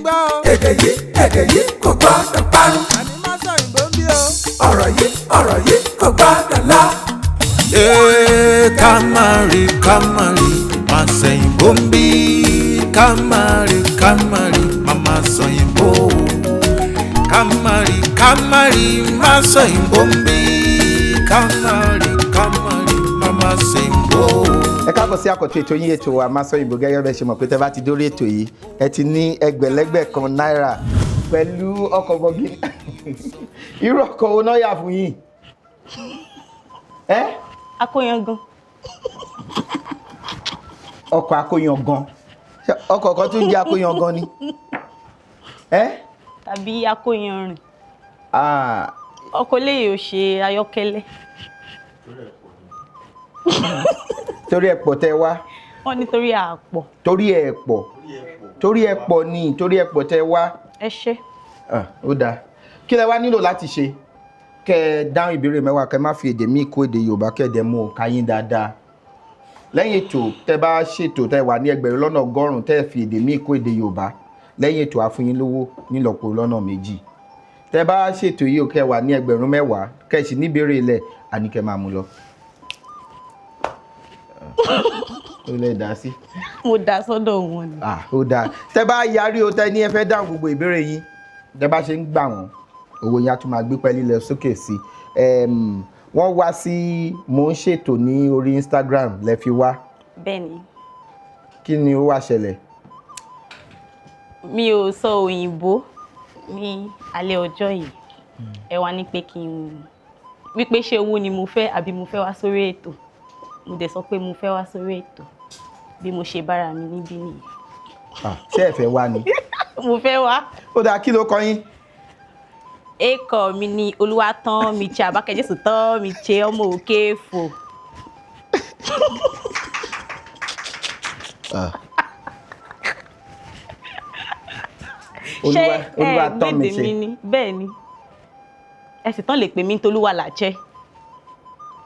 gbọ́ o. èdè yìí kò gbọ́dọ̀ parun. àní Masọyinbo ń bí o. ọ̀rọ̀ yìí kò gbọ́dọ̀ lọ. Kamari Masọyinbo ń bí. Kamari Mama Masọyinbo. Kamari Masọyinbo ń bí. Kamari Mama Masọyinbo. Ẹ káàbọ̀ sí àkọ́tún ètò yín ètò wa Masọyinbo. Gẹ́gẹ́ bẹ́ẹ̀ ṣe mọ̀ pé tẹ́ bá ti dórí ètò yìí ẹ ti ní ẹgbẹ̀lẹ́gbẹ̀ kan náírà pẹ̀lú ọkọ̀ bọ̀gì. Irú ọkọ̀ wo náà yà fún yín? Akóyangan. Ọkọ̀ akóyangan. Ọkọ̀ kan tún jẹ́ akóyangan ni. Tàbí akóyanrìn. Ọkọ̀ léyìí ò ṣe ayọ́kẹ́lẹ́. Torí ẹ̀pọ̀ tẹ wá. Wọ́n ní torí àpọ̀. Torí ẹ̀pọ̀. Torí ẹ̀pọ̀ ni torí ẹ̀pọ̀ tẹ wá. Ẹ ṣé. Ó dáa. Kí lẹ wá nílò láti ṣe? Kẹ́ dáhùn ìbéèrè mẹ́wàá, kẹ́ má fi èdè míì kó èdè Yorùbá, kẹ́ dẹ̀ mú ọ̀ka yín dáadáa. Lẹ́yìn ètò tẹ́ bá ṣètò tẹ́ wà ní ẹgbẹ̀rún lọ́nà ọgọ́rùn-ún tẹ́ fi èdè míì kó èdè Yorùbá. Lẹ́yìn ètò á fún yín lówó nílọ́po lọ́nà méjì. Tẹ́ bá ṣètò yìí ó kẹ́ wà ní ẹgbẹ̀rún mẹ́wàá, kẹ́ sì ní ìbéèrè ilẹ̀ àní kẹ́ máa mú lọ. Ó lè dá sí. Mo dá sọ́dọ̀ wọn ni. Ó dáa. Tẹ́ bá yarí o tẹ́ ní ẹ fẹ́ dáhùn gbogbo ìbéèrè yín. Tẹ́ bá ṣe ń gbà wọ́n, owó yín á tún máa gbé pẹ́ẹ́lí lọ sókè sí. Wọ́n wá sí mò ń ṣètò ní orí Instagram lẹ fi wá. Bẹ́ẹ̀ni. Kí ni ó wá ṣẹlẹ̀? Mi ò sọ òyìnbó ní alẹ́ ọjọ́ yìí. Ẹ wá ní pé wípé ṣé owó ni mo fẹ́ àbí mo fẹ́ wá sórí ètò. Mo dẹ̀ sọ pé mo fẹ́ wá sórí ètò. Bí mo ṣe bára mi níbí nìyí. Ṣé ẹ fẹ́ wá ni? Mo fẹ́ wá. Ó dáa, kí ló kọ yín? Èkó mi ni Olúwatán mi ṣe Àbákẹ́jẹ́sù tán mi ṣe ọmọ òkè fò. Olúwatán mi ṣe. Bẹ́ẹ̀ ni. Ẹ sì tán lè pè mí ní Toluwalase.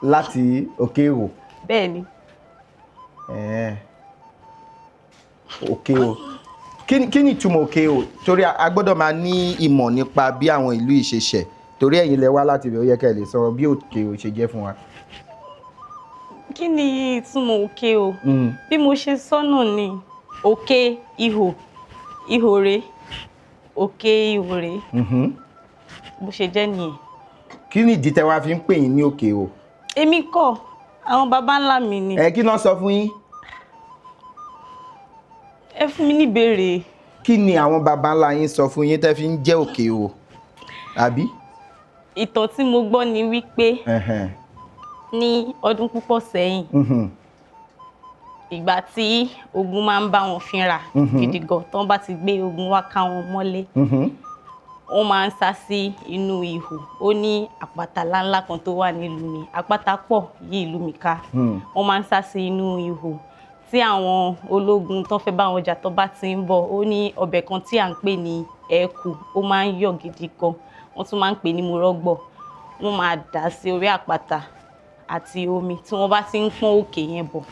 Láti òkè ò. Bẹ́ẹ̀ ni. Òkè ò. Kí ni ìtumọ̀ òkè ò? Torí a gbọ́dọ̀ máa ní ìmọ̀ nípa bí àwọn ìlú yìí ṣe ṣẹ̀. Torí ẹ̀yin lẹ wá láti ibẹ̀, ó yẹ kẹ́ lè sọ bí òkè ò ṣe jẹ́ fún wa. Kí ni ìtumọ̀ òkè ò? Bí mo ṣe sọ́nà ni òkè ihò, ihòrè, òkè ihòrè. Bó ṣe jẹ́ nìyẹn. Kí ni ìdí tẹ́ wá fi ń pè yín ní òkè ò? Èmi kọ́, àwọn baba ńlá mi ni. Kí náà sọ fún yín? Ẹ fún mi ní ìbéèrè. Kí ni àwọn baba ńlá yín sọ fún yín tẹ́ fi ń jẹ́ òkè ò? Àbí? Ìtàn tí mo gbọ́ ni wípé ní ọdún púpọ̀ sẹ́yìn, ìgbà tí ogun máa ń bá wọn fínra gidi gan, tán bá ti gbé ogun wá ká wọn mọ́lé, wọ́n máa ń sá sí inú ihò. Ó ní àpáta ńláńlá kan tó wà nílùú mi, àpáta pọ̀ yí ìlú mi ká. Wọ́n máa ń sá sí inú ihò. Tí àwọn ológun tó fẹ́ bá wọn jà tó bá ti ń bọ̀, ó ní ọbẹ̀ kan tí à ń pè ní ẹ̀kù, ó máa ń yọ̀ gidi gan. Wọ́n tún máa ń pè ní murọ́gbọ̀. Wọ́n máa dà sí orí àpáta àti omi tí wọ́n bá ti ń pọ́n òkè yẹn bọ̀.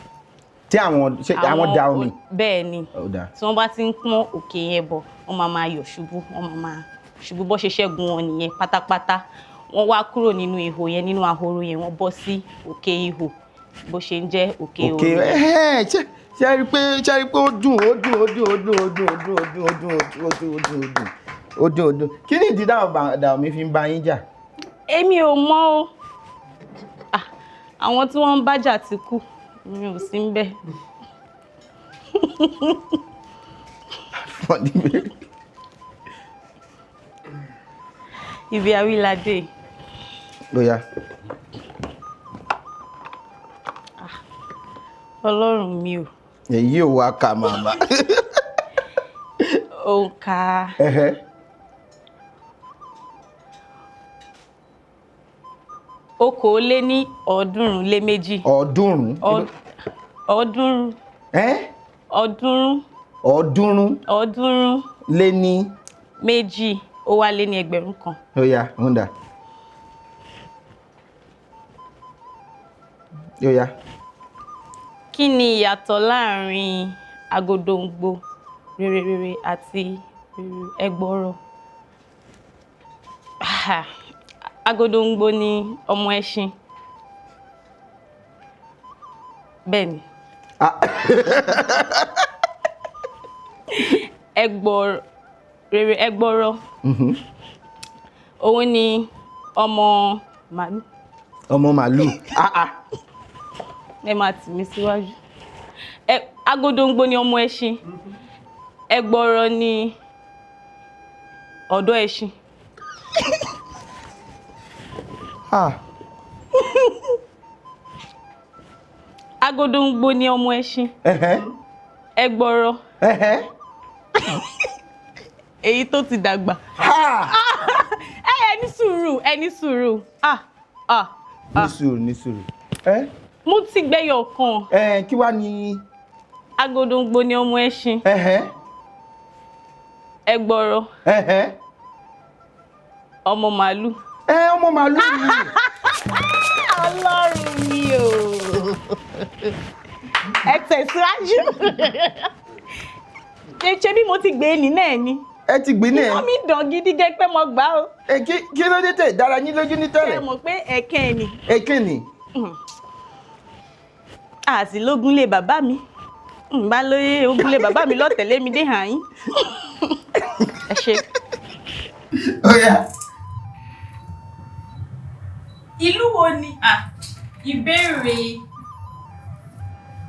Tí àwọn da omi? Bẹ́ẹ̀ ni. Tí wọ́n bá ti ń pọ́n òkè yẹn bọ̀, wọ́n máa yọ̀ ṣubú. Wọ́n máa ṣubú bó ṣe ṣẹ́gun wọn nìyẹn pátápátá. Wọ́n wá kúrò nínú ihò yẹn, nínú ahoro yẹn, wọ́n bọ́ sí òkè ihò. Bó ṣe ń jẹ́ òkè omi. Ṣé rí pé ó dùn. Kí ni ìdí dáhùn mi fi ń bá yín jà? Èmi ò mọ̀ o. Àwọn tí wọ́n ń bá jà ti kú, mi ò sí ń bẹ̀. Ibi àwíládé. Bóyá. Ọlọ́run mi o. Èyí ò wá kà màmá. Òǹkà. Okòó-lé-ní-ọ̀ọ́dúnrún-lé-méjì. Ọ̀ọ́dúnrún? Ọ̀ọ́dúnrún. Ọ̀ọ́dúnrún. Ọ̀ọ́dúnrún. Lé ní? Méjì. Ó wá lé ní ẹgbẹ̀rún kan. Ó yá, ń dà. Ó yá. Kí ni ìyàtọ̀ láàrin agodongbo rere àti ẹgbọrọ. Agodongbo ni ọmọ ẹṣin. Bẹ́ẹ̀ni. Ẹgbọrọ. Òun ni ọmọ màálù. Ọmọ màálù. Ẹ máa tì mí síwájú. Agodongbo ni ọmọ ẹṣin. Ẹgbọrọ ni ọ̀dọ́ ẹṣin. Agodongbo ni ọmọ ẹṣin. Ẹgbọrọ. Èyí tó ti dàgbà. Ní sùúrù. Ní sùúrù. Mo ti gbẹ́yọ̀ kan. Kí wá ni? Agodongbo ni ọmọ ẹṣin. Ẹgbọrọ. Ọmọ màálù. Ọmọ màálù ni. Ọlọ́run mi o. Ẹ tẹ̀síwájú. Ṣé bí mo ti gbé ní náà ni? Ẹ ti gbé náà. Inú mi dàn gidi gẹ́ pé mo gbà o. Kí ló dé tẹ̀ dára yín lójú ní tẹ́lẹ̀? Ṣé mọ̀ pé ẹ̀kẹ́ ni? Ẹ̀kẹ́ ni. Àti lógúnlé bàbá mi. Bá lóye ogúnlé bàbá mi lọ́tẹ̀lé mi dé hàn yín. Ẹ ṣé. Ìlú wo ni ìbéèrè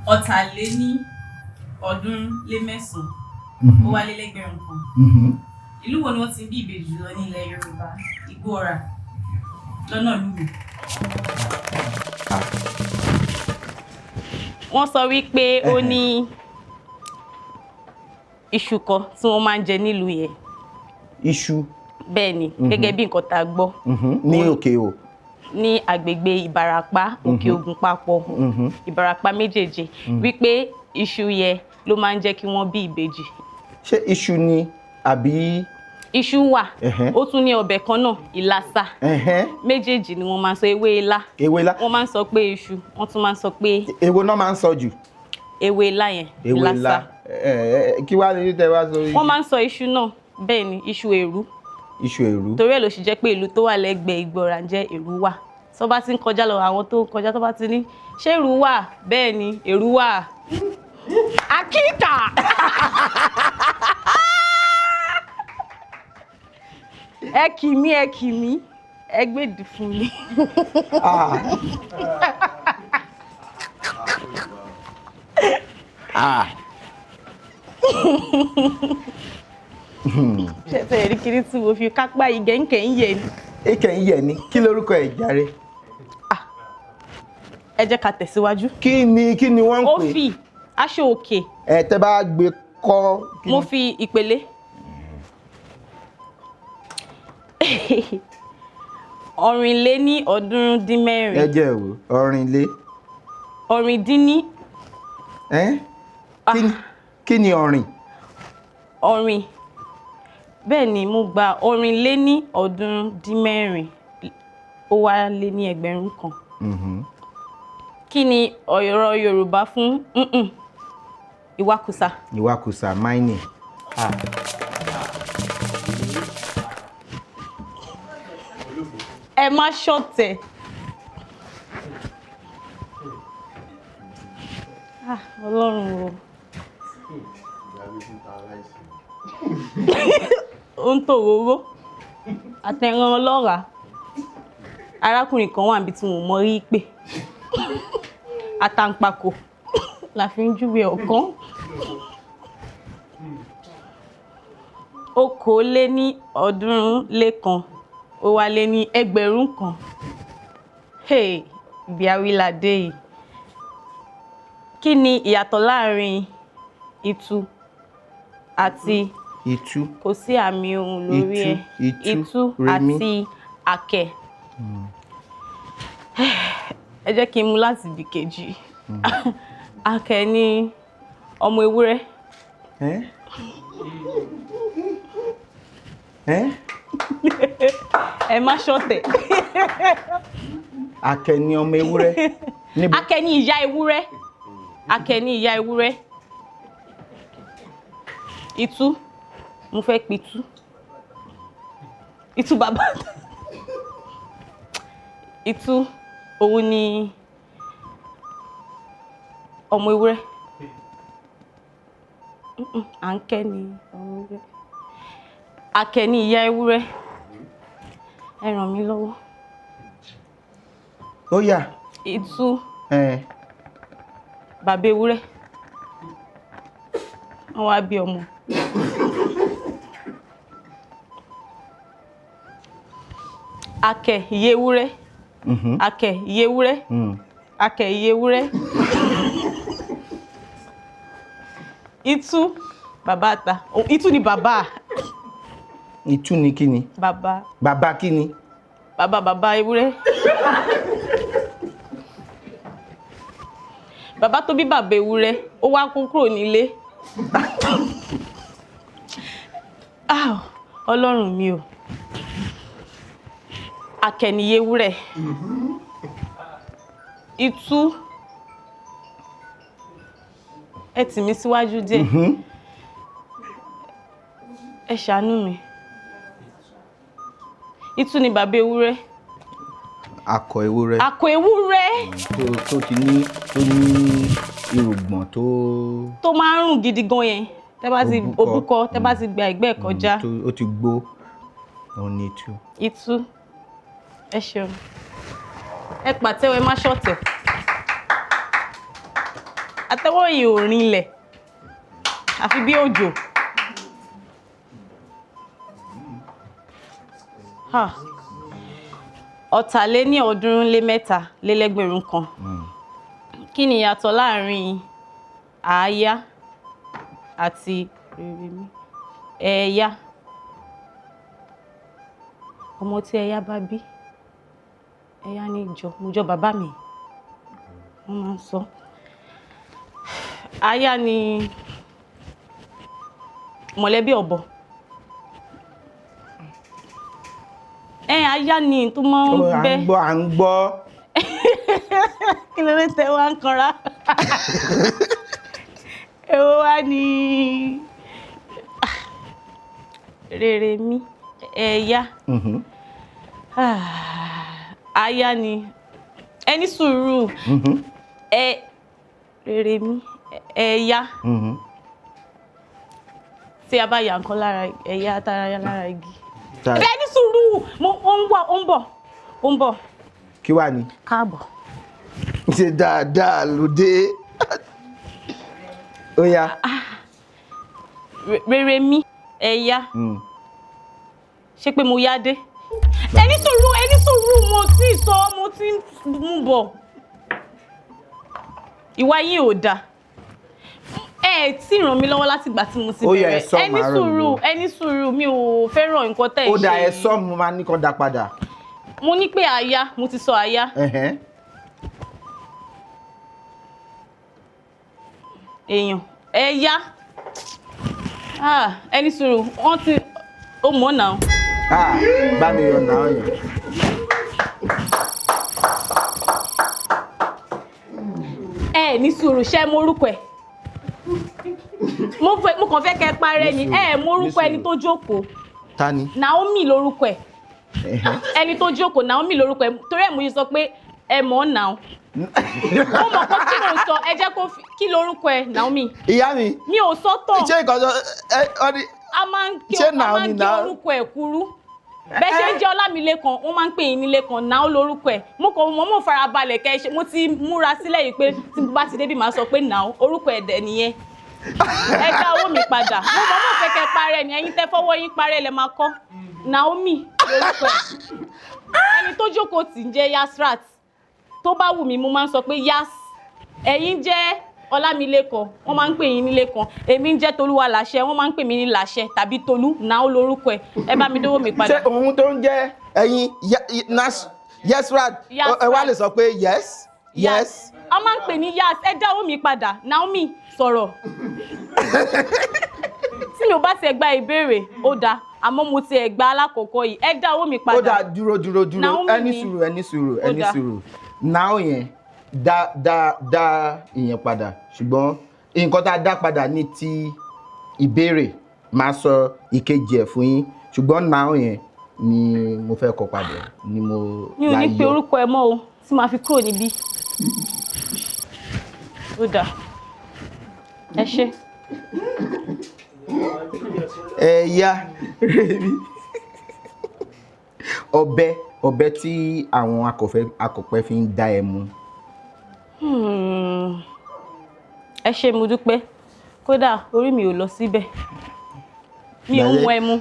ọ̀tàléní-ọ̀ọ́dúnlémẹ́sàn-án ó wá lé lẹ́gbẹ̀rún kan. Ìlú wo ni wọ́n ti bí ìbejì lọ ní ilẹ̀ Yorùbá? Igbóọrà lọ́nà lúwò. Wọ́n sọ wípé ó ní iṣu kan tí wọ́n máa ń jẹ nílùú yẹn. Iṣu. Bẹ́ẹ̀ ni, gẹ́gẹ́ bí nǹkan tá a gbọ́. Ní òkè o. Ní agbègbè Ìbàràpá, Òkè Ògùn papọ̀, Ìbàràpá méjèèjì, wípé iṣu yẹn ló máa ń jẹ́ kí wọ́n bí ìbejì. Ṣé iṣu ni àbí? Iṣu wà, ó tún ní ọbẹ̀ kan náà, ìlàsà. Méjèèjì ni wọ́n máa ń sọ, ewé ilá. Ewé ilá. Wọ́n máa ń sọ pé iṣu, wọ́n tún máa ń sọ pé. Èwo náà máa ń sọ jù? Ewé ilá yẹn, ìlàsà. Ewé ilá. Kí wá ní tẹ́ wá sọ iṣu? Wọ́n máa ń sọ iṣu náà, bẹ́ẹ̀ ni, iṣu èrú. Iṣu èrú. Torí ẹ̀ ló ṣe jẹ́ pé ìlú tó wà lẹ́gbẹ̀ẹ́ Igbóọrà jẹ́ Èrúwà. Tó bá ti ń kọjá lọ, àwọn tó ń kọjá tó bá ti ní ṣé èrú wà? Bẹ́ẹ̀ ni, èrú wà. Akíkà. Ẹ kì mí, ẹ gbèdì fún mi. Ṣé ẹ̀rí kiri tí mo fi kápá igẹ̀ ń kẹ́ ń yẹ ni? Ẹ̀kẹ́ ń yẹ ni. Kí lorúkọ ẹ̀ jàre? Ẹ jẹ́ ká tẹ̀síwájú. Kí ni wọ́n ń pè? Ó fi aṣọ òkè. Tẹ́ bá gbé kọ́. Mo fi ìpele. Ọ̀rìnléní-ọ̀ọ́dúnrún-dín-mẹ́rin. Ẹ jẹ́ wò, ọ̀rìnlé. Ọ̀rìndínní. Kí ni ọ̀rìn? Ọ̀rìn. Bẹ́ẹ̀ ni mo gba ọ̀rìnléní-ọ̀ọ́dúnrún-dín-mẹ́rin ó wá lé ní ẹgbẹ̀rún kan. Kí ni ọ̀rọ̀ Yorùbá fún ìwakùsà? Ìwakùsà, mining. Ẹ má ṣọ̀tẹ̀. Ọlọ́run o. Ó ń tòróró àtẹ̀ràn ọlọ́ràá. Arákùnrin kan wà níbi tí wọ́n mọ rí pé àtàǹpàkò la fi ń júwe ọ̀kan. Okòóléní-ọ̀ọ́dúnrún-lé-kan ó wá lé ní ẹgbẹ̀rún kan. Ibi àwílàdé yìí. Kí ni ìyàtọ̀ láàrin ìtú àti ìtú? Kò sí àmì ohùn lórí ẹ̀. Ìtú àti àkẹ́. Ẹ jẹ́ kí n mú láti ibi kejì. Àkẹ́ ni ọmọ ewúrẹ́. Ẹ má ṣọ̀tẹ̀. Àkẹ́ ni ọmọ ewúrẹ́. Àkẹ́ ni ìyá ewúrẹ́. Àkẹ́ ni ìyá ewúrẹ́. Ìtú mo fẹ́ pitú. Itú bàbá. Itú òun ni ọmọ ewúrẹ́. Àǹkẹ́ ni ọmọ ewúrẹ́. Àkẹ́ ni ìyá ewúrẹ́. Ẹ ràn mí lọ́wọ́. Ó yá. Itú bàbá ewúrẹ́. Wọ́n wá bí ọmọ. Àkẹ́ ìyá ewúrẹ́. Àkẹ́ ìyá ewúrẹ́. Àkẹ́ ìyá ewúrẹ́. Itú bàbá ata. Itú ni bàbá. Itú ni kí ni? Bàbá. Bàbá kí ni? Bàbá ewúrẹ́. Bàbá tó bí bàbá ewúrẹ́, ó wá kó kúrò nílé. Ọlọ́run mi o. Àkẹ́ ni ìyá ewúrẹ́. Itú. Ẹ tì mí síwájú díẹ̀. Ẹ ṣàánú mi. Itú ni bàbá ewúrẹ́. Akọ ewúrẹ́. Akọ ewúrẹ́. Tó ní irùngbọ̀n tó máa ń rùn gidi gan yẹn. Tẹ́ bá ti òbúkọ, tẹ́ bá ti gba ẹ̀gbẹ́ kọjá. Ó ti gbó. Ó ní itú. Itú. Ẹ ṣeun. Ẹ pàtẹ́wọ́, ẹ má ṣọ̀tẹ̀. Àtẹ́wọ́ yìí ò rinlẹ̀. Àfi bí òjò. Ọ̀tàléníọ̀ọ́dúnrún-lé-mẹ́ta-lélẹ́gbẹ̀rún-kan. Kí ni ìyàtọ̀ láàrin àáyá àti rèrèmí? Ẹ̀yá. Ọmọ tí ẹ̀yá bá bí, ẹ̀yá ní mo jọ bàbá mi. Wọ́n máa ń sọ. Àáyá ni mọ̀lẹ́bí ọ̀bọ. Àáyá ni tó máa ń bẹ́. À ń gbọ́. Kí ló dé tẹ́ wá ń kanra? Èwo wá ní rèrèmí, ẹ̀yá. Àáyá ni ẹni sùúrù. Rèrèmí, ẹ̀yá. Tí a bá yà nǹkan lára ẹ̀yà tara lára igi. Ẹni sùúrù, ó ń bọ̀. Kí wá ni? Káàbọ̀. Ṣe dáadáa lóde. Ó yá. Rèrèmí, ẹ̀yá. Ṣé pé mo yá dé? Ẹni sùúrù, mo ti ń bọ̀. Ìwà yín ò dáa. Ẹ tí ràn mí lọ́wọ́ láti ìgbà tí mo ti bẹ̀rẹ̀. Ẹni sùúrù, mi ò fẹ́ràn nǹkan tẹ́ ẹ ṣe. Ó dá ẹ sọ, mo máa ní kó dá padà. Mo ní pé àáyá, mo ti sọ àáyá. Èèyàn, ẹ̀yá. Ẹni sùúrù, wọ́n ti ó mọ̀ náà. Bá mi yọ náà yẹn. Ní sùúrù, ṣé mo orúkọ ẹ̀? Mo kàn fẹ́ kẹ́ parẹ́ ni. Mo orúkọ ẹni tó jókòó. Ta ni? Naomi lórúkọ ẹ̀. Ẹni tó jókòó, Naomi lórúkọ ẹ̀. Torí ẹ̀ mo yí sọ pé ẹ mọ̀ náà. Ó mọ̀ pé kí ló ń sọ, ẹ jẹ́ kó kí lórúkọ ẹ̀, Naomi. Ìyá mi. Mi ò sọ́tọ̀. Ṣé ìkànnì ọdí? A máa ń gé orúkọ ẹ̀ kúrú. Bẹ́ẹ̀ ṣe ń jẹ́ Ọlámilékan, wọ́n máa ń pè yín nílékan, náà lórúkọ ẹ̀. Mo farabalẹ̀ kẹ́ ẹ ṣe, mo ti múra sílẹ̀ yìí pé tí mo bá ti débí màá sọ pé náà orúkọ ẹ̀ dẹ̀ nìyẹn. Ẹ dá owó mi padà. Mo mọ̀ fẹ́ kẹ́ parẹ́ ni, ẹ̀yin tẹ́ fọwọ́ yín parẹ́ lẹ máa kọ́. Naomi lórúkọ ẹ̀. Ẹni tó jókòó tì ń jẹ́ Yasrat. Tó bá wù mí, mo máa ń sọ pé Yas. Ẹ̀yin jẹ́ Ọlámilékan, wọ́n máa ń pè yín nílé kan. Èmi ń jẹ́ Toluwalase, wọ́n máa ń pè mí ní Làṣẹ tàbí Tolú, náà lórúkọ ẹ̀. Ẹ bá mi dówó mi padà. Ṣé òun tó ń jẹ́ ẹ̀yin Yasrat, ẹ wá lè sọ pé yes? A máa ń pè ní Yas, ẹ dá owó mi padà. Naomi sọ̀rọ̀. Tí mi ò bá ti gba ìbéèrè, ó dáa. Àmọ́ mo ti gba alákọ̀ọ́kọ́ yìí, ẹ dá owó mi padà. Ó dáa, dúró. Ẹni sùúrù. Náà yẹn. Dá ìyẹn padà, ṣùgbọ́n nǹkan tá a dá padà ní ti ìbéèrè máa sọ ìkejì ẹ̀ fún yín ṣùgbọ́n now yẹn ni mo fẹ́ kọ padà ni mo mi ò ní pe orúkọ ẹ mọ́ o tí màá fi kúrò níbí. Ó dáa. Ẹ ṣé. Ẹ̀yà ọ̀bẹ tí àwọn akọ̀pẹ fi ń dá ẹmu. Ẹ ṣé mo dúpẹ́. Kódà orí mi ò lọ síbẹ̀. Mi ò mu ẹmu.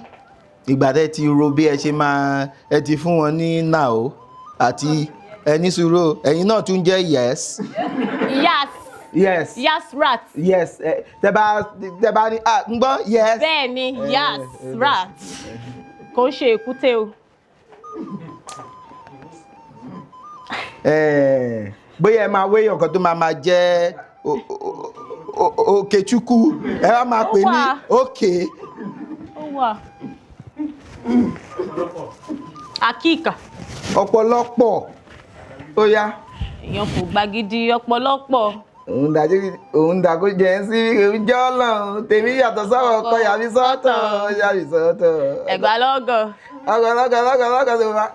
Ìgbà tẹ́ ti ro bí ẹ ṣe máa ẹ ti fún wọn ní nàó àti ẹni sùúrù ẹ̀yin náà tún jẹ́ yes. Yes. Yes rat. Yes. Tẹ́ bá ní ń gbọ́ yes. Bẹ́ẹ̀ ni yes rat. Kò ń ṣe èkúté o. Bóyá ẹ máa wéyàn kan tó máa jẹ́ Okechukwu ẹ wá máa pè ní òkè. Ó wà. Àkíkà. Ọ̀pọ̀lọpọ̀. Ó yá. Èèyàn kò gbagidi ọ̀pọ̀lọpọ̀. Òun dàgó jẹ́ sí ìjọ Ọlọ́run tèmi yàtọ̀ sọ́rọ̀ ọkọ yàbí sọ́tọ̀. Ẹ̀gbá lọ́gọ̀. Ọgọ̀ tó bá.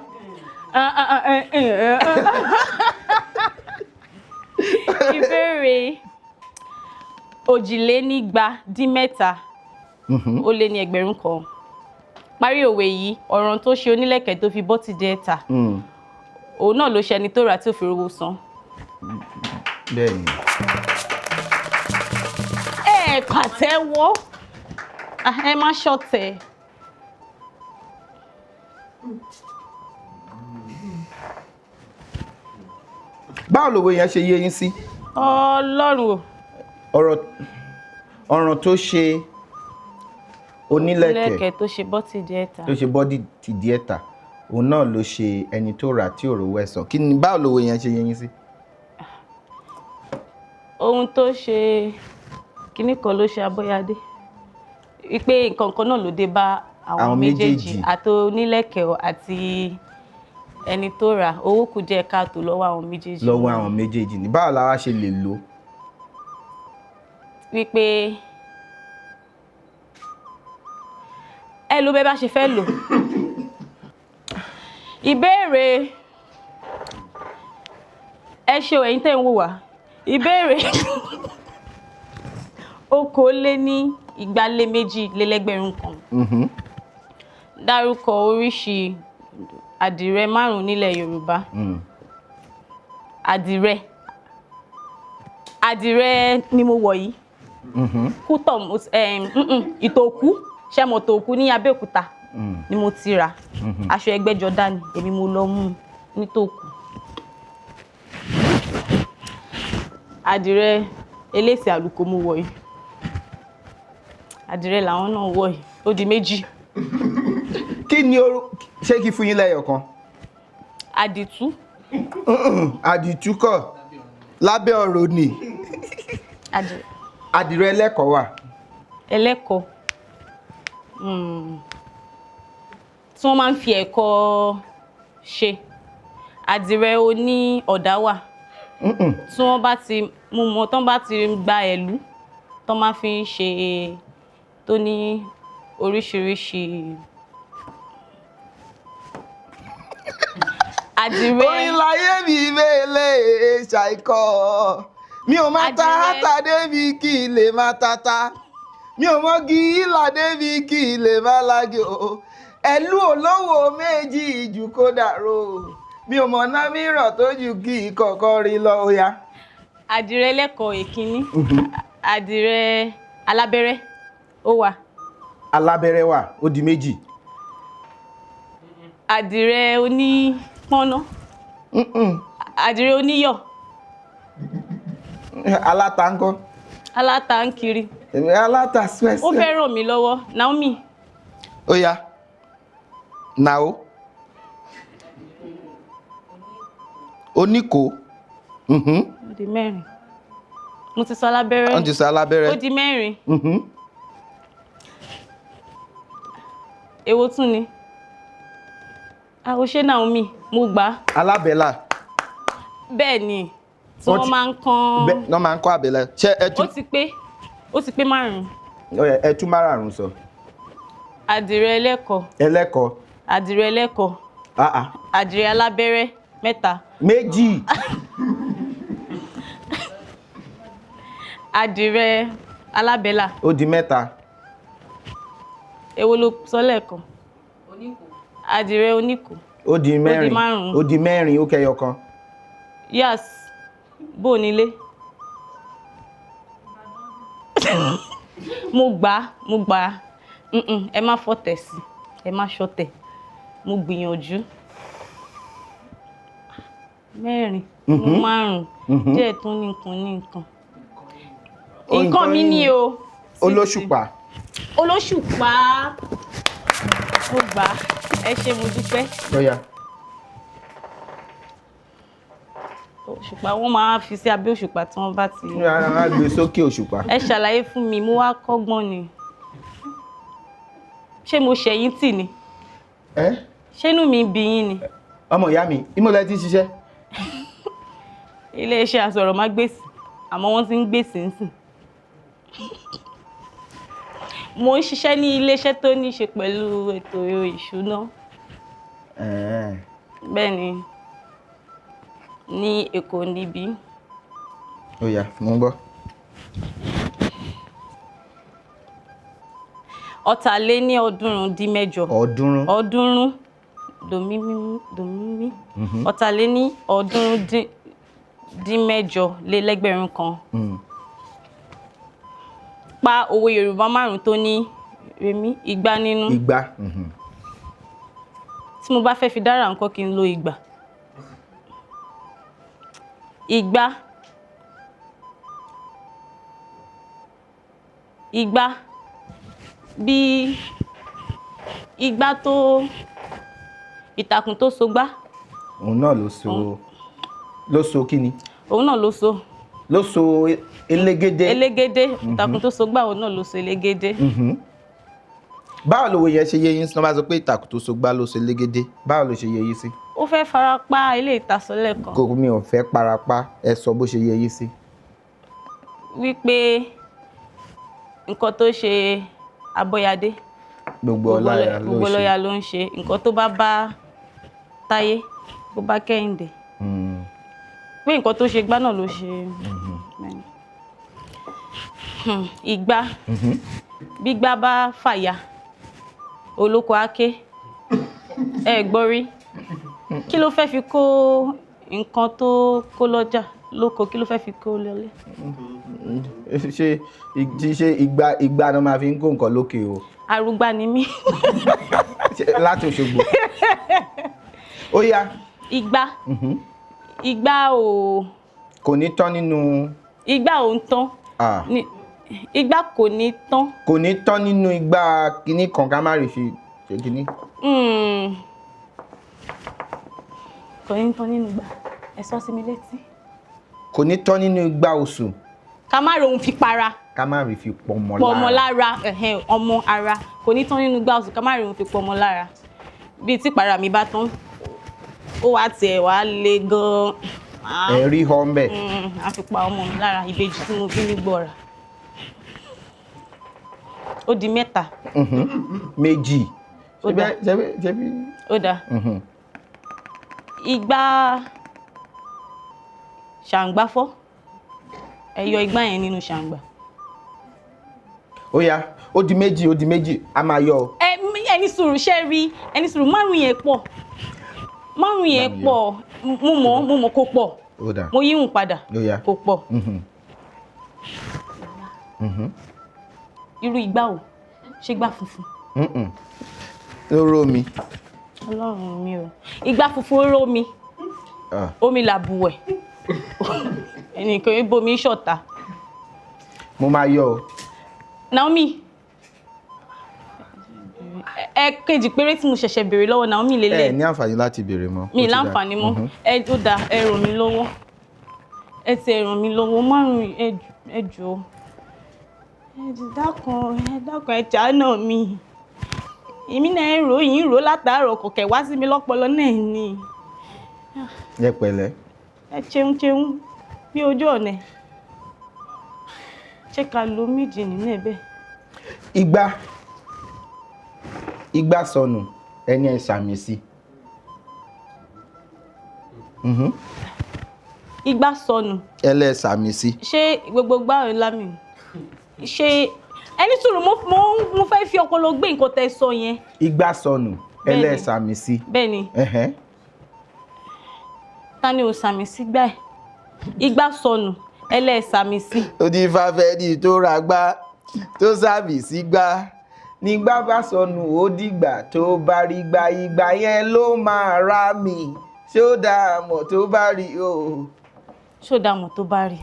Ìbéèrè òjìlénígba-dín-mẹ́ta ó lé ní ẹgbẹ̀rún kan. Parí òwe yìí, ọ̀ràn tó ṣe onílẹ̀kẹ̀ tó fi bọ́tì dé ẹ̀ta. Òun náà ló ṣe ẹni tó rà tí ò fi rówó san. Bẹ́ẹ̀ni. Ẹ pàtẹ́wọ́. Ẹ má ṣọ̀tẹ̀. Báwo lòwe yẹn ṣe yé yín sí? Ọlọ́run o. Ọ̀ràn tó ṣe onílẹ̀kẹ̀ tó ṣe bọ́tì dé ẹ̀ta. Tó ṣe bọ́dì ti di ẹ̀ta. Òun náà ló ṣe ẹni tó rà tí ò rówó ẹ̀ san. Kí ni báwo lòwe yẹn ṣe yé yín sí? Ohun tó ṣe kíní kan ló ṣe Abọ́yadé. Wípé nǹkan kan náà ló dé bá àwọn méjèèjì àti onílẹ̀kẹ̀ àti ẹni tó rà. Owó kù jẹ́ káàtó lọ́wọ́ àwọn méjèèjì. Lọ́wọ́ àwọn méjèèjì ni. Báwo la wá ṣe lè lò? Wípé ẹ ló bẹ́ bá ṣe fẹ́ lò. Ìbéèrè ẹ ṣe ẹ̀yin tẹ́ ń wò wá. Ìbéèrè okòó-lé-ní-igba-lé-méjì-lélẹ́gbẹ̀rún kan. Dárúkọ oríṣi àdìrẹ 5 nílẹ̀ Yorùbá. Àdìrẹ ni mo wọ̀ yìí. Kútọ̀ ìtòkú ṣe mọ̀ tòkú ní Abẹ́òkúta ni mo ti rà. Aṣọ ẹgbẹ́jọdá ni èmi mo lọ mú ní tòkú. Adire elése àlùkò mo wọ̀ yìí. Adire làwọn náà wọ̀ yìí. Ó di méjì. Kí ni ṣé kí fún yín lẹ́yọ̀ kan? Àdìtú. Àdìtú kọ́ lábẹ́ ọ̀rọ̀ ni. Adire ẹlẹ́kọ̀ọ́ wà. Ẹlẹ́kọ̀ọ́. Tí wọ́n máa ń fi ẹ̀kọ́ ṣe. Adire oní ọ̀dá wà. Tí wọ́n bá ti mú mọ́ tán bá ti gba ẹ̀lú tán máa fi ń ṣe tó ní oríṣiríṣi. Adire. Oríláyé mi mélé ṣàìkọ́. Mi ò máa ta átà débi kí lè máa tata. Mi ò mọ gi ìlà débi kí lè máa lági o. Ẹ̀lú olówó méjì jù kó dàrú. Mi ò mọ̀ ná mìíràn tó jù kí kọ̀ọ̀kan rí lọ ó yá. Adire lẹ́kọ̀ọ́ èkíní. Adire alábẹ́rẹ́ ó wà. Alábẹ́rẹ́ wà ó di méjì. Adire onípọ́nná. Adire oníyọ̀. Aláta ńkọ́? Aláta ń kiri. Èmi aláta swẹ́sẹ́. Ó fẹ́ ràn mí lọ́wọ́. Naomi. Ó yá. Nao. Oníkó. Ó di mẹ́rin. Mo ti sọ alábẹ́rẹ́. Wọ́n ti sọ alábẹ́rẹ́. Ó di mẹ́rin. Èwo tún ni? Àwòṣe Naomi, mo gbà. Alábẹ́là. Bẹ́ẹ̀ ni. Tí wọ́n máa ń kán. Wọ́n máa ń kọ́ àbẹ̀lẹ̀. Ṣé ẹ tú? Ó ti pé 5. Ẹ tú 5 sọ. Adire ẹlẹ́kọ. Ẹlẹ́kọ. Adire ẹlẹ́kọ. Adire alábẹ́rẹ́ 3. Méjì. Adire alábẹ́là. Ó di 3. Èwo ló sọ lẹ́ẹ̀kan? Oníkò. Adire oníkò. Ó di 4. Ó di 4, ó kẹyọ kan. Yes. Bó nílé. Mo gbà. Ẹ má fọ̀tẹ̀ sí. Ẹ má ṣọ̀tẹ̀. Mo gbìyànjú. 4. Mo 5. Díẹ̀ tún ní nǹkan. Nǹkan mi ni o. Olóṣùpá. Olóṣùpá. Mo gbà. Ẹ ṣé mo dúpẹ́. Lọ́yà. Òṣùpá wọ́n máa fi sí abẹ́ òṣùpá tí wọ́n bá ti. Rárá, gbé sókè òṣùpá. Ẹ ṣàlàyé fún mi, mo wá kọ́gbọ́n ni. Ṣé mo ṣẹ̀yìn tì ni? Ṣé inú mi bí yín ni? Ọmọ ìyá mi, ìmọ̀lẹ́ ti ṣiṣẹ́. Ilé-iṣẹ́ asọ̀rọ̀mágbèsì, àmọ́ wọ́n ti ń gbèsè ń sìn. Mo ń ṣiṣẹ́ ní ilé-iṣẹ́ tó ní ṣe pẹ̀lú ètò ìṣúná. Bẹ́ẹ̀ ni, ní Èkó níbí. Ó yá, mo ń gbọ́. 428. Ọ̀ọ́dúnrún. Dòmímí. 428 Pa òwe Yorùbá 5 tó ní rèmí igba nínú. Igba. Tí mo bá fẹ́ fi dára nǹkan kí n lo igba. Igba. Bí igba tó ìtàkùn tó so gbá. Òun náà ló so. Ló so kí ni? Òun náà ló so. Ló so elégédé. Ìtàkùn tó so gbá òun náà ló so elégédé. Báwo lòwe yẹn ṣe yé yín sí? Wọ́n bá sọ pé ìtàkùn tó so gbá ló so elégédé. Báwo ló ṣe yé yín sí? Ó fẹ́ farapa ilé ìtasọ́lẹ̀ kan. Kò mi ò fẹ́ parapa, ẹ sọ bó ṣe yé yín sí. Wípé nǹkan tó ṣe Abọ́yadé. Gbogbo ọlọ́ya ló ń ṣe. Nǹkan tó bá Táyé, bó bá Kẹ́hìndé. Pé nǹkan tó ṣe gbá náà ló ṣe. Ìgbà. Gbígbá bá fàya. Olóko áké. Ẹ gbọ́ rí. Kí ló fẹ́ fi kó nǹkan tó kó lọ́jà lóko, kí ló fẹ́ fi kó lọlé? Ṣé ìgbà náà máa fi ń kó nǹkan lókè o? Arúgbá ni mí. Láti Òṣogbo. Ó yá. Ìgbà. Ìgbà ò. Kò ní tán nínú. Ìgbà ò ń tán. Ìgbà kò ní tán. Kò ní tán nínú ìgbà kíní kan ká má rí ṣe kíní. Kò ní tán nínú ìgbà. Ẹ sọ sí mi létí. Kò ní tán nínú ìgbà oṣù. Ká má rohun fi para. Ká má rí fi pọmọ lára. Pọmọ lára, ọmọ ara. Kò ní tán nínú ìgbà oṣù, ká má rohun fi pọmọ lára. Bí tí para mi bá tán, ó wá tiẹ̀ wá le gan-an. Ẹ̀rí họ ń bẹ̀. A fi pa ọmọ mi lára, ìbejì tí mo bí ní gbọ́ra. Ó di 3. Méjì. Ó dá. Ó dá. Ìgbà ṣàǹgbá fọ́. Ẹ yọ igbá yẹn nínú ṣàǹgbá. Ó yá, ó di 2, a máa yọ. Ẹni sùúrù ṣe rí, ẹni sùúrù 5 yẹn pọ̀. 5 yẹn pọ̀, mo mọ̀ kó pọ̀. Ó dá. Mo yíhun padà. Ó yá. Kó pọ̀. Irú igbá o, ṣé igbá funfun? Ó ró mi. Ọlọ́run mi o. Igbá funfun ró mi. Omi làbùwẹ̀. Ẹnìkan ibomi ṣọ̀tá. Mo máa yọ o. Naomi. Kejì péré tí mo ṣẹ̀ṣẹ̀ béèrè lọ́wọ́ Naomi lélẹ̀. Ẹ ní àǹfààní láti béèrè mọ́. Mi láǹfààní mọ́. Ó dá, ẹ ràn mí lọ́wọ́. Ẹ ti ràn mí lọ́wọ́, 5 ẹ jọ̀ọ́. Ẹ dákun ẹ ṣàánú mi. Èmi náà ń rò látàárọ̀ kò kẹ̀ wá sí mi lọ́pọlọ náà ni. Ẹ pẹ̀lẹ́. Ẹ cheun bí ojú ọ̀nà. Ṣé ká lo 2 nínú ẹ̀ bẹ́ẹ̀? Igba. Igbá sọnù ẹni ẹ sàmì sí. Igbá sọnù. Ẹlẹ́ sàmì sí. Ṣé gbogbo gbá ò lámì? Ṣé ẹni sùúrù mo fẹ́ fi ọpọlọ gbé nǹkan tẹ́ sọ yẹn. Igbá sọnù ẹlẹ́ sàmì sí. Bẹ́ẹ̀ni. Ta ni ò sàmì sí gbá ẹ̀? Igbá sọnù ẹlẹ́ sàmì sí. Ó di fáfẹ́ ní tó ra gbá tó sàmì sí gbá. Nígbà bá sọnù ó dìgbà tó bá rí gbá ìgbà yẹn ló máa rá mi. Ṣé ó dá mọ̀ tó bá rí o? Ṣé ó dá mọ̀ tó bá rí?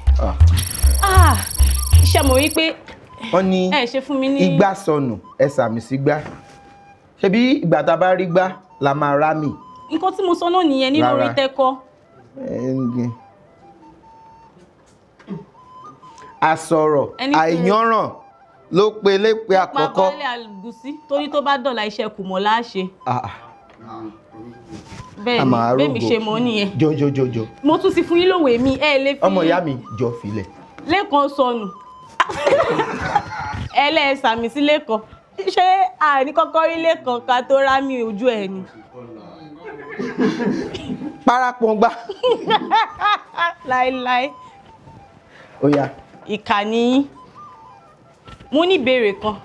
Ṣé mo rí pé wọ́n ní ṣe fún mi ní igbá sọnù ẹ sàmì sí gbá. Ṣebí ìgbà tá bá rí gbá la máa rá mi. Nǹkan tí mo sọ náà nìyẹn nínú orin tẹ́kọ́. Àsọ̀rọ̀ àìyànràn ló pe lépe àkọ́kọ́. Pápálẹ̀ àgùsí torí tó bá dọ̀la iṣẹ́ kù mọ́ láṣẹ. Bẹ́ẹ̀ ni bẹ́ẹ̀ mi ṣe mọ́ nìyẹn. Jọjọjọjọ. Mo tún ti fún yín lòwe mi lè fi. Ọmọ ìyá mi jọ filẹ̀. Lẹ́kan sọnù. Ẹlẹ́sàmì sí lẹ́kan. Ṣé àní kọ́kọ́ rí lẹ́kan ká tó rá mi ojú ẹ̀ ni? Parapọ̀ngbá. Láíláí. Ó yá. Ìkànnì mo ní ìbéèrè kan.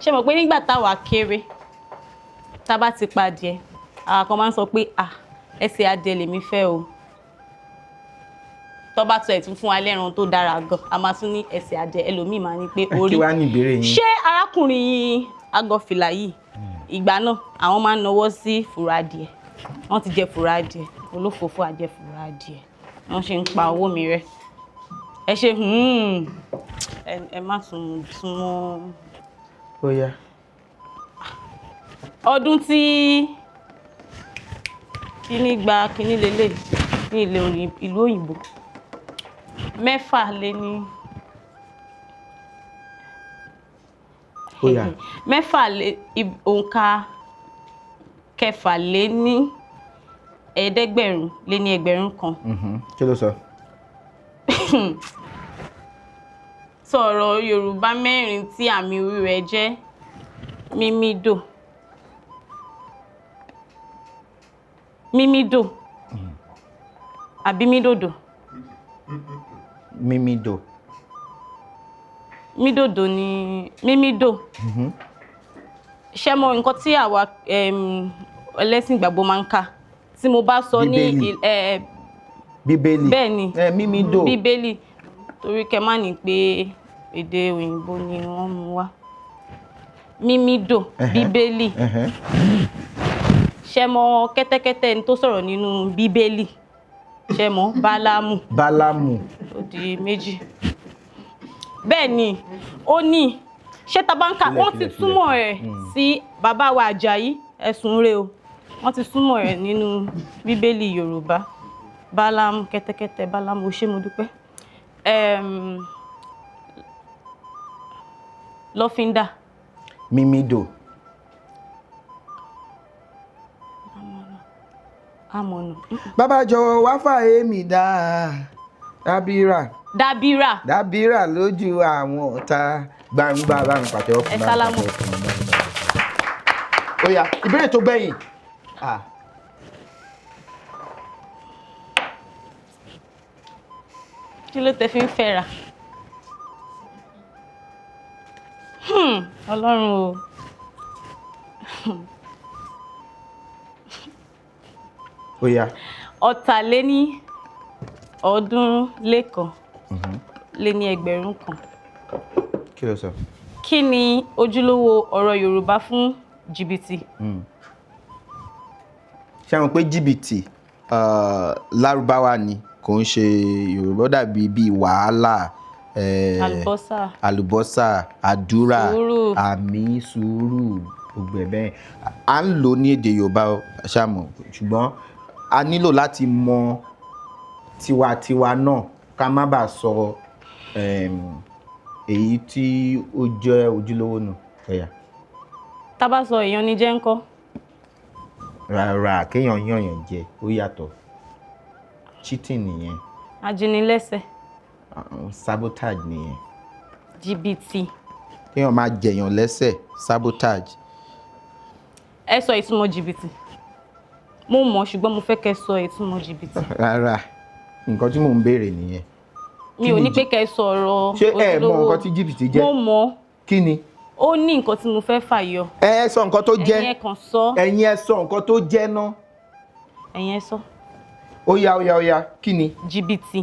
Ṣé mọ̀ pé nígbà táwa kéré tá bá ti padìẹ àwọn kan máa ń sọ pé ẹsẹ̀ adìẹ lèmi fẹ́ o. Tó bá tún ẹ̀ tún fún wa lẹ́ran tó dára gan a máa tún ní ẹsẹ̀ adìẹ ẹlòmíì máa ní pé orí. Kí wá ní ìbéèrè yín? Ṣé arákùnrin agọ̀fìlà yìí ìgbà náà àwọn máa ń nawọ́ sí fùrọ̀ adìẹ wọ́n ti jẹ fùrọ̀ adìẹ olófòófó àjẹ fùrọ̀ adìẹ wọ́n ṣe ń pa owó mi rẹ́ ẹ ṣe ẹ má tún mọ́. Ó yá. Ọdún tí kíní gba kíní lélẹ̀ ní ìlú òyìnbó 6 lé ní. Ó yá. 6 lé òǹkà 6 lé ní 500 lé ní ẹgbẹ̀rún kan. Kí ló sọ? Sọ̀rọ̀ Yorùbá 4 tí àmì orí rẹ̀ jẹ́ mímídò. Mímídò. Àbí mídòdò. Mímídò. Mídòdò ni mímídò. Ṣé mọ̀ nǹkan tí àwa ẹlẹ́sìn ìgbàgbọ́ máa ń kà tí mo bá sọ ní Bíbélì. Bẹ́ẹ̀ ni. Mímídò. Bíbélì torí kẹ́ má ní pé èdè òyìnbó ni wọ́n mú wá. Mímídò Bíbélì. Ṣé mọ̀ kẹ́tẹ́kẹ́tẹ́ ẹni tó sọ̀rọ̀ nínú Bíbélì? Ṣé mọ̀ Bálámù. Bálámù. Ó di 2. Bẹ́ẹ̀ ni ó ní ṣé tá bá ń kà wọ́n ti túmọ̀ rẹ̀ sí bàbá wa Àjàyí ẹ̀sùn rẹ̀ o wọ́n ti túmọ̀ rẹ̀ nínú Bíbélì Yorùbá. Bálámù kẹ́tẹ́kẹ́tẹ́ Bálámù ó ṣé mo dúpẹ́. Lọ́fíndà. Mímídò. Àmọ̀nà. Bàbá jọ̀wọ́ wá fàyè mi dá. Dábírà. Dábírà. Dábírà lójú àwọn ọ̀tá gbangba bá ń pàtẹ́wọ́ fún. Ẹ sálámù. Ó yá ìbéèrè tó gbẹ̀yìn. Kí ló tẹ́ fi ń fẹ́ra? Ọlọ́run o. Ó yá. 400 lé ní ẹgbẹ̀rún kan. Kí ló sọ? Kí ni ojúlówó ọ̀rọ̀ Yorùbá fún jìbìtì? Ṣé àwọn pé jìbìtì Lárúbáwá ni kò ń ṣe Yorùbá ó dàbí bíi wàhálà àlùbọ́sà àdúrà àmì sùúrù gbogbo ẹ̀ bẹ́ẹ̀ à ń lò ní èdè Yorùbá ṣàmọ̀ ṣùgbọ́n a nílò láti mọ tiwantiwa náà ká má bàa sọ èyí tí ó jẹ́ ojúlówó nù. Tá bá sọ èèyàn ní jẹ́ ńkọ́? Rárá kéèyàn yànyàn jẹ ó yàtọ̀ cheating nìyẹn. Ajínilẹ́sẹ̀. Sabotage nìyẹn. Jìbìtì. Kéèyàn máa jẹ̀yàn lẹ́sẹ̀ sabotage. ẹ sọ ìtumọ̀ jìbìtì. Mo mọ̀ ṣùgbọ́n mo fẹ́ kẹ́ sọ ìtumọ̀ jìbìtì. Rárá, nǹkan tí mò ń béèrè nìyẹn. Mi ò ní pé kẹ́ sọ̀rọ̀ ṣé ẹ mọ nǹkan tí jìbìtì jẹ́? Mo mọ̀. Kí ni? Ó ní nǹkan tí mo fẹ́ fàyọ. Ẹ sọ nǹkan tó jẹ́. Ẹ̀yin ẹ kàn sọ. Ẹ̀yin ẹ sọ nǹkan tó jẹ́ ná. Ẹ̀yin ẹ sọ. Ó yá, kí ni? Jìbìtì.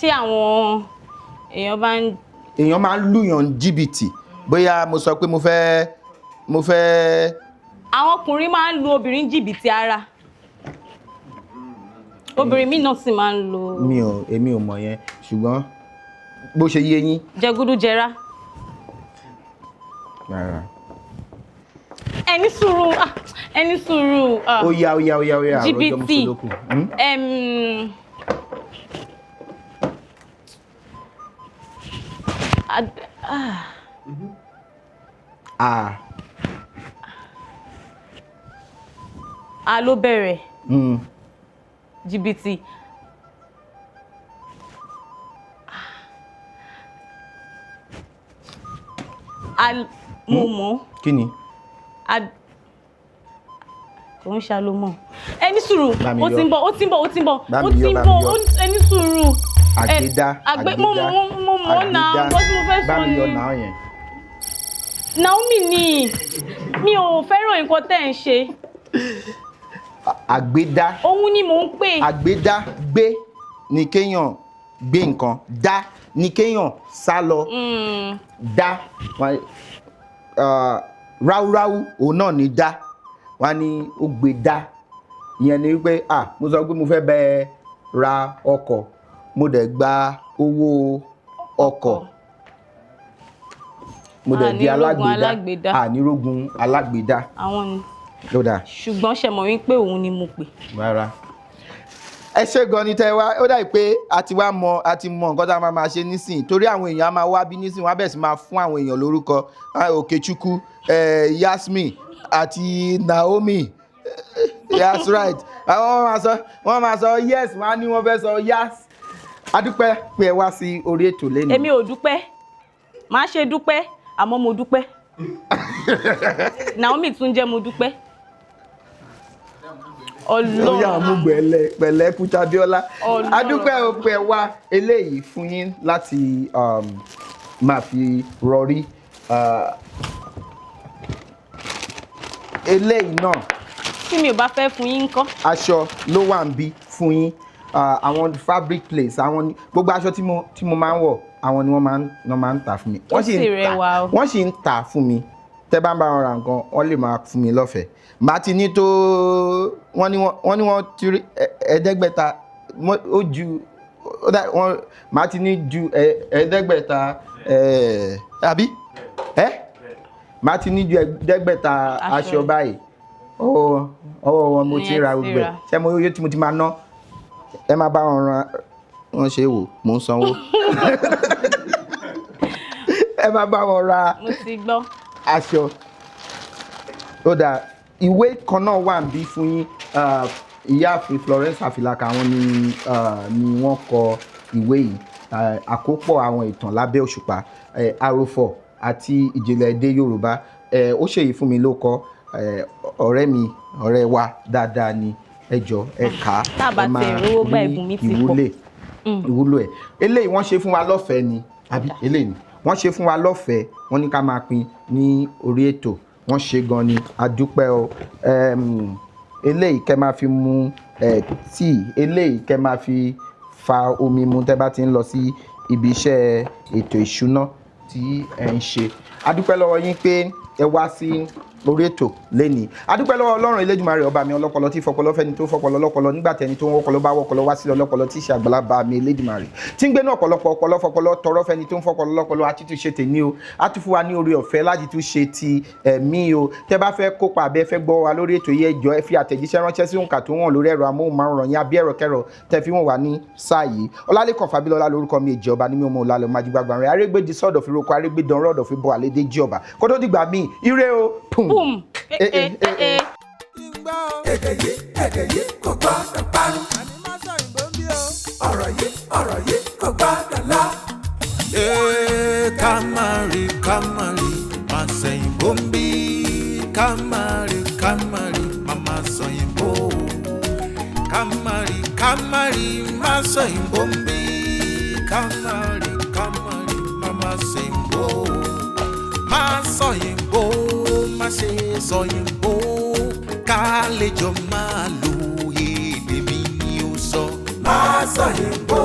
Tí àwọn èèyàn máa ń lùyàn jìbìtì. Bóyá mo sọ pé mo fẹ́. Àwọn ọkùnrin máa ń lu obìnrin jìbìtì ara. Obìnrin mi náà sì máa ń lo. Èmi ò mọ̀ yẹn ṣùgbọ́n bó ṣe yé yín. Jẹgúdújẹrá. Rárá. Ẹni sùúrù. Ó yá. Jìbìtì. A ló bẹ̀rẹ̀. Jìbìtì. Mo mọ̀. Kí ni? Kò ń ṣàlómọ̀. Ẹni sùúrù. Ó ti ń bọ̀. Ẹni sùúrù. Àgbédá. Mo mọ̀ náà. Bó tí mo fẹ́ sọ ni. Bámi yọ náà yẹn. Naomi ni. Mi ò fẹ́ràn nǹkan tẹ́ ń ṣe. Àgbédá. Òun ni mò ń pè. Àgbédá gbé ni kéèyàn gbé nǹkan. Dá ni kéèyàn sá lọ. Dá. Ráúráú òun náà ni dá. Wọ́n ní ó gbé dá. Ìyẹn ni wípé mo sọ pé mo fẹ́ bẹ́ẹ̀ ra ọkọ̀. Mo dẹ̀ gba owó ọkọ̀. Mo dẹ̀ di alágbèdá. Ànírógun alágbèdá. Àwọn ni. Lódà. Ṣùgbọ́n ṣe mọ̀ wípé òun ni mo pè. Rárá. Ẹ ṣé gan ni tẹ́ wá. Ó dà pé a ti mọ nǹkan tá a máa ṣe nísìn. Torí àwọn èèyàn á máa wá bí nísìn. Wọ́n á bẹ̀rẹ̀ sí máa fún àwọn èèyàn lórúkọ. Okechukwu, Yasmin àti Naomi. That's right. Wọ́n máa sọ yes. Wọ́n á ní wọ́n fẹ́ sọ yes. A dúpẹ́ pé ẹ wá sí orí ètò lẹ́nu. Èmi ò dúpẹ́. Màá ṣe dúpẹ́ àmọ́ mo dúpẹ́. Naomi tún jẹ́ mo dúpẹ́. Ọlọ́run. Ó yà mú pẹ̀lẹ́ Kútabíọ́lá. A dúpẹ́ o pé ẹ wá eléyìí fún yín láti máa fi rọrí. Eléyìí náà. Tí mi ò bá fẹ́ fún yín ńkọ́. Aṣọ ló wà ń bí fún yín. Àwọn fabric place, gbogbo aṣọ tí mo máa ń wọ̀, àwọn ni wọ́n máa ń tà fún mi. Wọ́n sì ń tà fún mi. Tẹ́ bá ń bá wọn ra nǹkan, wọ́n lè máa fún mi lọ́fẹ̀ẹ́. Màá ti ní tó wọ́n ní wọ́n ti rí ẹ̀ẹ́dẹ́gbẹ̀ta ó ju màá ti ní ju ẹ̀ẹ́dẹ́gbẹ̀ta àbí màá ti ní ju ẹ̀ẹ́dẹ́gbẹ̀ta aṣọ báyìí. Ọwọ́ wọn mo ti ra gbogbo ẹ̀. Ṣé mo yóò tí mo ti máa ná? Ẹ máa bá wọn ṣe wò, mò ń sanwó. Ẹ máa bá wọn ra aṣọ. Ó dà, ìwé kan náà wà níbí fún yín. Ìyáàfin Florence Afilaka àwọn ni wọ́n kọ ìwé yìí. Àkópọ̀ àwọn ìtàn lábẹ́ òṣùpá, àròfọ̀ àti ìjìnlẹ̀ èdè Yorùbá. Ó ṣèyí fún mi ló kọ. Ọ̀rẹ́ wa dáadáa ni. Ẹ jọ̀ọ́ ẹ kà á. Ẹ máa rí ìwúlò ẹ̀. Eléyìí wọ́n ṣe fún wa lọ́fẹ̀ẹ́ ni. Àbí eléyìí wọ́n ṣe fún wa lọ́fẹ̀ẹ́. Wọ́n ní ká máa pín ní orí ètò. Wọ́n ṣe gan ni. A dúpẹ́ o. Eléyìí kẹ́ máa fi mu tíì. Eléyìí kẹ́ máa fi fa omi mu tẹ́ bá ti ń lọ sí ibi iṣẹ́ ètò ìṣúná tí ẹ ń ṣe. A dúpẹ́ lọ́wọ́ yín pé ẹ wá sí orí ètò lẹ́ni. A dúpẹ́ lọ́wọ́ Ọlọ́run Elédùmarè ọba mi ọlọ́pọlọ tí fọpọlọ fẹ́ni tó fọpọlọ lọ́pọlọ nígbà tẹni tó ń wọ́pọlọ bá wọ́pọlọ wá sílẹ̀ ọlọ́pọlọ tí ṣe àgbàlagbà mi Elédùmarè tí ń gbé náà ọ̀pọ̀lọpọ̀ fọpọlọ tọrọ fẹ́ni tó ń fọpọlọ lọ́pọlọ àti tún ṣe tèmi o a tún fún wa ní oore ọ̀fẹ́ láti tún ṣe ti ẹ̀mí o. Tẹ́ bá fẹ́ kópa abẹ́ fẹ́ gbọ́ wa lórí ètò yìí ẹ jọ̀ọ́ ẹ fi àtẹ̀jíṣẹ́ ránṣẹ́ sí òǹkà tó wọ̀n lórí ẹ̀rọ amóhùnmáwòrán yín àbí ẹ̀rọ kẹrọ tẹ́ fi wọ́n wà ní sáà yìí. Ọlálékan Fábílọ́lá lórúkọ mi èjì ọba ní mi ọmọ ọlálẹ́ májígbàgbà rẹ̀ arégbèdì sọ́ọ̀dọ̀ fi roko arégbèdàn rọ̀ọ̀dọ̀ fi bọ̀ àlédè jí ọba kó tó dìgbà míì ire o. Pum. Èdè yìí kò gbọ́dọ̀ parun. Ọ̀rọ̀ yìí kò gbọ́dọ̀ lọ. Ká má rí Masọyinbo ń bí. kamari, kamari, mama Soyinbo. Kamari, kamari, Masoyinbo mbi. Kamari, kamari, mama Soyinbo. Masoyinbo, mase Soyinbo. Kalejo malu, èdè mi ni ó sọ. Masọyinbo.